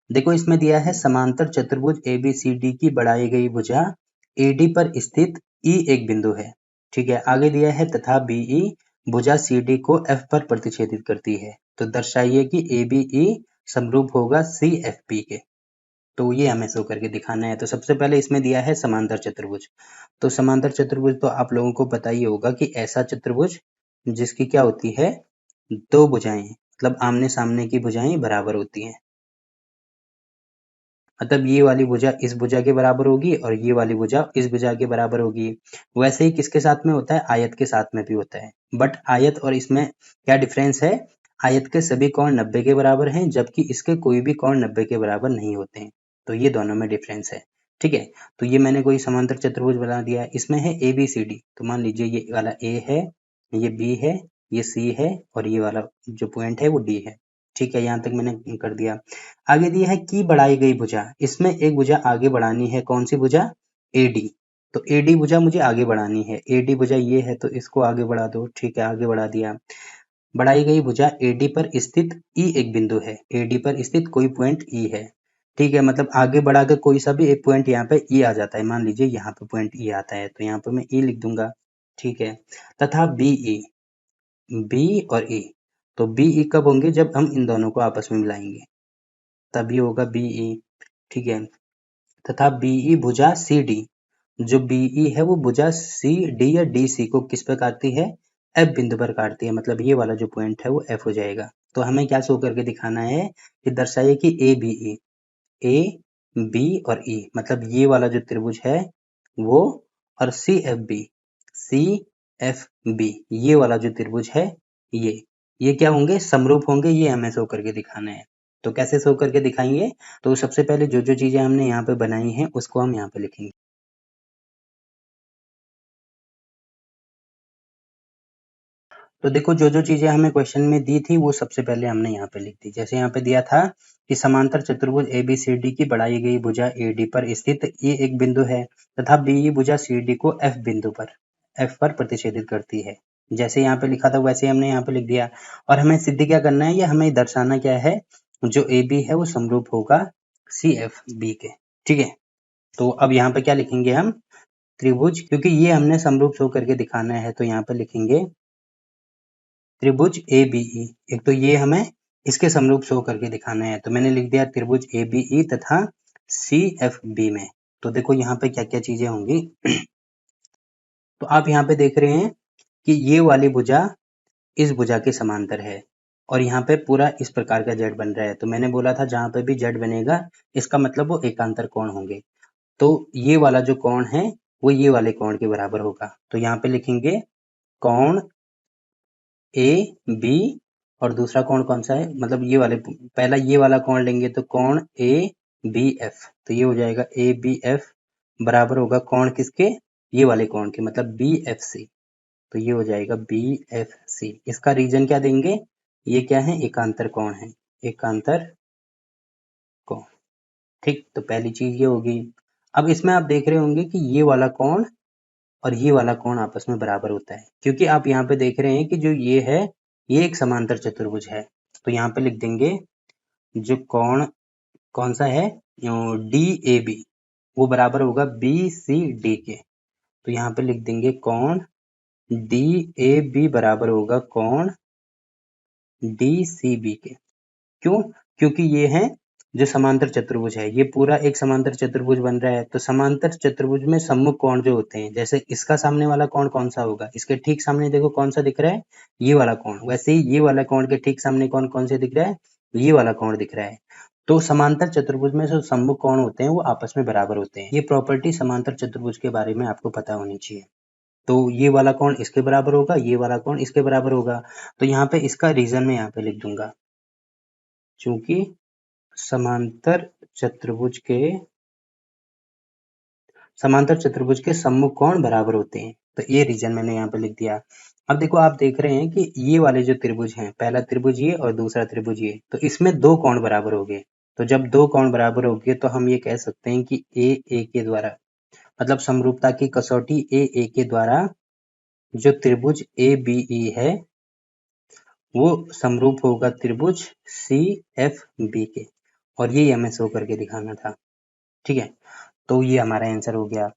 देखो इसमें दिया है समांतर चतुर्भुज ABCD की बढ़ाई गई भुजा AD पर स्थित E एक बिंदु है। ठीक है, आगे दिया है तथा BE भुजा CD को F पर प्रतिच्छेदित करती है। तो दर्शाइए कि ABE समरूप होगा CFB के। तो ये हमें शो करके दिखाना है। तो सबसे पहले इसमें दिया है समांतर चतुर्भुज। तो समांतर चतुर्भुज तो आप लोगों को पता ही होगा कि ऐसा चतुर्भुज जिसकी क्या होती है, दो भुजाएं, मतलब आमने सामने की भुजाएं बराबर होती हैं। मतलब ये वाली भुजा इस भुजा के बराबर होगी और ये वाली भुजा इस भुजा के बराबर होगी। वैसे ही किसके साथ में होता है, आयत के साथ में भी होता है। बट आयत और इसमें क्या डिफरेंस है, आयत के सभी कोण 90 के बराबर हैं, जबकि इसके कोई भी कोण 90 के बराबर नहीं होते हैं। तो ये दोनों में डिफरेंस है। ठीक है, तो ये मैंने कोई समांतर चतुर्भुज बना दिया। इसमें है ABCD, तो मान लीजिए ये वाला A है, ये B है, ये C है और ये वाला जो पॉइंट है वो D है। ठीक है, यहाँ तक मैंने कर दिया। आगे दिया है कि बढ़ाई गई भुजा, इसमें एक भुजा आगे बढ़ानी है। कौन सी भुजा, AD। तो AD भुजा मुझे आगे बढ़ानी है। AD भुजा ये है तो इसको आगे बढ़ा दो। ठीक है, आगे बढ़ा दिया। बढ़ाई गई भुजा AD पर स्थित E एक बिंदु है। AD पर स्थित कोई पॉइंट E है। ठीक है, मतलब आगे बढ़ा के कोई सा भी एक पॉइंट यहाँ पे E आ जाता है। मान लीजिए यहाँ पे पॉइंट E आता है तो यहाँ पे मैं E लिख दूंगा। ठीक है, तथा BE, B और E, तो BE कब होंगे, जब हम इन दोनों को आपस में मिलाएंगे तभी होगा BE। ठीक है, तथा BE भुजा CD, जो BE है वो भुजा CD या DC को किस पर काटती है, F बिंदु पर काटती है। मतलब ये वाला जो पॉइंट है वो F हो जाएगा। तो हमें क्या शो करके दिखाना है कि दर्शाइए कि ABE, A, B और E, मतलब ये वाला जो त्रिभुज है वो, और CFB, CFB ये वाला जो त्रिभुज है ये क्या होंगे, समरूप होंगे। ये हमें शो करके दिखाना है। तो कैसे शो करके दिखाएंगे, तो सबसे पहले जो जो चीजें हमने यहाँ पे बनाई हैं उसको हम यहाँ पे लिखेंगे। तो देखो जो जो चीजें हमें क्वेश्चन में दी थी वो सबसे पहले हमने यहाँ पे लिख दी। जैसे यहाँ पे दिया था कि समांतर चतुर्भुज ABCD की बढ़ाई गई भुजा AD पर स्थित E एक बिंदु है तथा BE भुजा CD को F बिंदु पर, F पर प्रतिच्छेदित करती है। जैसे यहाँ पे लिखा था वैसे हमने यहाँ पे लिख दिया। और हमें सिद्ध क्या करना है, या हमें दर्शाना क्या है, जो AB है वो समरूप होगा CFB के। ठीक है, तो अब यहाँ पे क्या लिखेंगे हम, त्रिभुज, क्योंकि ये हमने समरूप शो करके दिखाना है तो यहाँ पे लिखेंगे त्रिभुज ABE। एक तो ये हमें इसके समरूप शो करके दिखाना है, तो मैंने लिख दिया त्रिभुज ABE तथा CFB में। तो देखो यहाँ पे क्या क्या चीजें होंगी। तो आप यहाँ पे देख रहे हैं कि ये वाली भुजा इस भुजा के समांतर है और यहाँ पे पूरा इस प्रकार का जेड बन रहा है। तो मैंने बोला था जहां पे भी जेड बनेगा इसका मतलब वो एकांतर कोण होंगे। तो ये वाला जो कोण है वो ये वाले कोण के बराबर होगा। तो यहाँ पे लिखेंगे कोण AB और दूसरा कोण कौन सा है, मतलब ये वाले, पहला ये वाला कोण लेंगे तो कोण ABF, तो ये हो जाएगा ABF बराबर होगा कोण किसके, ये वाले कोण के, मतलब BFC। तो ये हो जाएगा BFC। इसका रीजन क्या देंगे, ये क्या है, एकांतर कोण है, एकांतर कोण। ठीक, तो पहली चीज ये होगी। अब इसमें आप देख रहे होंगे कि ये वाला कोण और ये वाला कोण आपस में बराबर होता है, क्योंकि आप यहाँ पे देख रहे हैं कि जो ये है ये एक समांतर चतुर्भुज है। तो यहाँ पे लिख देंगे जो कोण कौन सा है, DAB, वो बराबर होगा BCD के। तो यहाँ पे लिख देंगे कोण DAB बराबर होगा कोण DCB के। क्यों, क्योंकि ये है जो समांतर चतुर्भुज है, ये पूरा एक समांतर चतुर्भुज बन रहा है। तो समांतर चतुर्भुज में सम्मुख कोण जो होते हैं, जैसे इसका सामने वाला कोण कौन सा होगा, इसके ठीक सामने देखो कौन सा दिख रहा है, ये वाला कोण। वैसे ही ये वाला कोण के ठीक सामने कौन कौन से दिख रहा है, ये वाला कोण दिख रहा है। तो समांतर चतुर्भुज में जो सम्मुख कोण होते हैं वो आपस में बराबर होते हैं। ये प्रॉपर्टी समांतर चतुर्भुज के बारे में आपको पता होनी चाहिए। तो ये वाला कोण इसके बराबर होगा, ये वाला कोण इसके बराबर होगा। तो यहाँ पे इसका रीजन मैं यहाँ पे लिख दूंगा, चूंकि समांतर चतुर्भुज के सम्मुख कोण बराबर होते हैं। तो ये रीजन मैंने यहाँ पे लिख दिया। अब देखो आप देख रहे हैं कि ये वाले जो त्रिभुज हैं, पहला त्रिभुज ये और दूसरा त्रिभुज ये, तो इसमें दो कोण बराबर हो गए। तो जब दो कोण बराबर हो गए तो हम ये कह सकते हैं कि ए के द्वारा, मतलब समरूपता की कसौटी ए के द्वारा जो त्रिभुज ABE है वो समरूप होगा त्रिभुज CFB के। और यही हमें शो करके दिखाना था। ठीक है, तो ये हमारा आंसर हो गया।